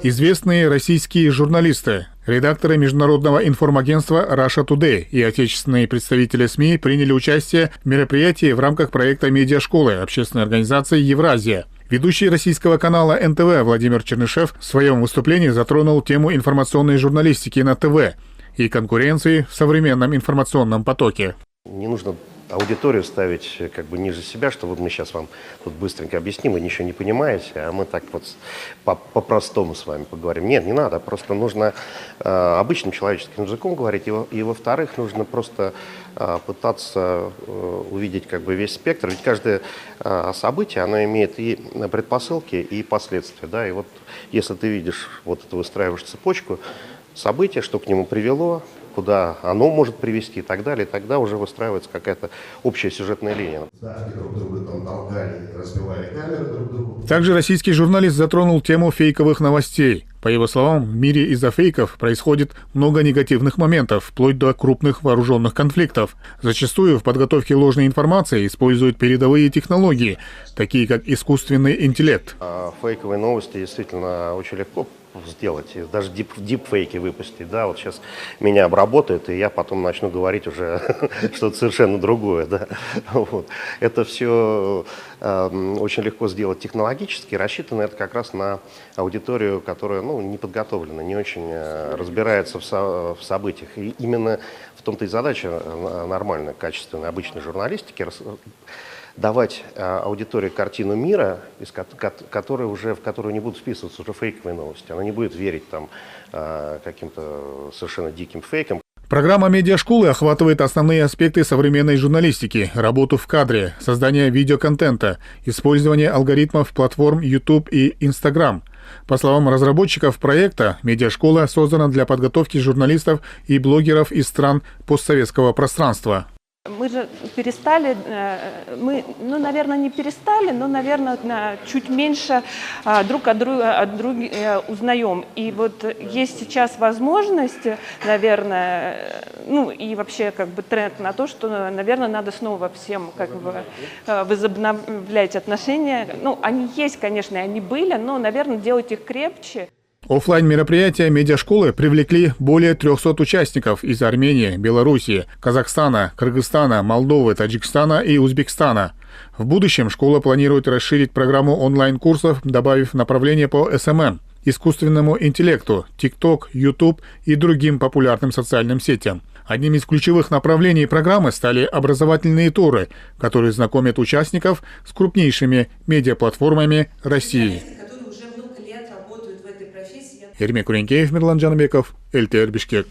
Известные российские журналисты, редакторы международного информагентства Russia Today и отечественные представители СМИ приняли участие в мероприятии в рамках проекта медиашколы общественной организации «Евразия». Ведущий российского канала НТВ Владимир Чернышев в своем выступлении затронул тему информационной журналистики на ТВ и конкуренции в современном информационном потоке. Не нужно аудиторию ставить как бы ниже себя, что вот мы сейчас вам тут быстренько объясним, вы ничего не понимаете, а мы так вот по-простому с вами поговорим. Нет, не надо, просто нужно обычным человеческим языком говорить, и во-вторых, нужно просто пытаться увидеть как бы весь спектр, ведь каждое событие, оно имеет и предпосылки, и последствия, да, и вот если ты видишь, вот это выстраиваешь цепочку события, что к нему привело, куда оно может привести и так далее, и тогда уже выстраивается какая-то общая сюжетная линия. Также российский журналист затронул тему фейковых новостей. По его словам, в мире из-за фейков происходит много негативных моментов, вплоть до крупных вооруженных конфликтов. Зачастую в подготовке ложной информации используют передовые технологии, такие как искусственный интеллект. Фейковые новости действительно очень легко сделать, даже дипфейки выпустить, да, вот сейчас меня обработают, и я потом начну говорить уже что-то совершенно другое, да, вот. Это все очень легко сделать технологически, рассчитано это как раз на аудиторию, которая, ну, не подготовлена, не очень разбирается в событиях, и именно в том-то и задача нормальной, качественной, обычной журналистики давать аудитории картину мира, в которую не будут вписываться уже фейковые новости. Она не будет верить там каким-то совершенно диким фейкам. Программа медиашколы охватывает основные аспекты современной журналистики, работу в кадре, создание видеоконтента, использование алгоритмов платформ YouTube и Instagram. По словам разработчиков проекта, медиашкола создана для подготовки журналистов и блогеров из стран постсоветского пространства. Мы же перестали, наверное, не перестали, но, наверное, чуть меньше друг от друга узнаем. И вот есть сейчас возможность, наверное, и вообще как бы тренд на то, что, наверное, надо снова всем как бы возобновлять отношения. Они есть, конечно, они были, но, наверное, делать их крепче. Оффлайн-мероприятия медиашколы привлекли более 300 участников из Армении, Белоруссии, Казахстана, Кыргызстана, Молдовы, Таджикистана и Узбекистана. В будущем школа планирует расширить программу онлайн-курсов, добавив направление по СММ, искусственному интеллекту, TikTok, YouTube и другим популярным социальным сетям. Одним из ключевых направлений программы стали образовательные туры, которые знакомят участников с крупнейшими медиаплатформами России. Эрмек Уренкеев, Мирлан Жанбеков, ЛТР Бишкек.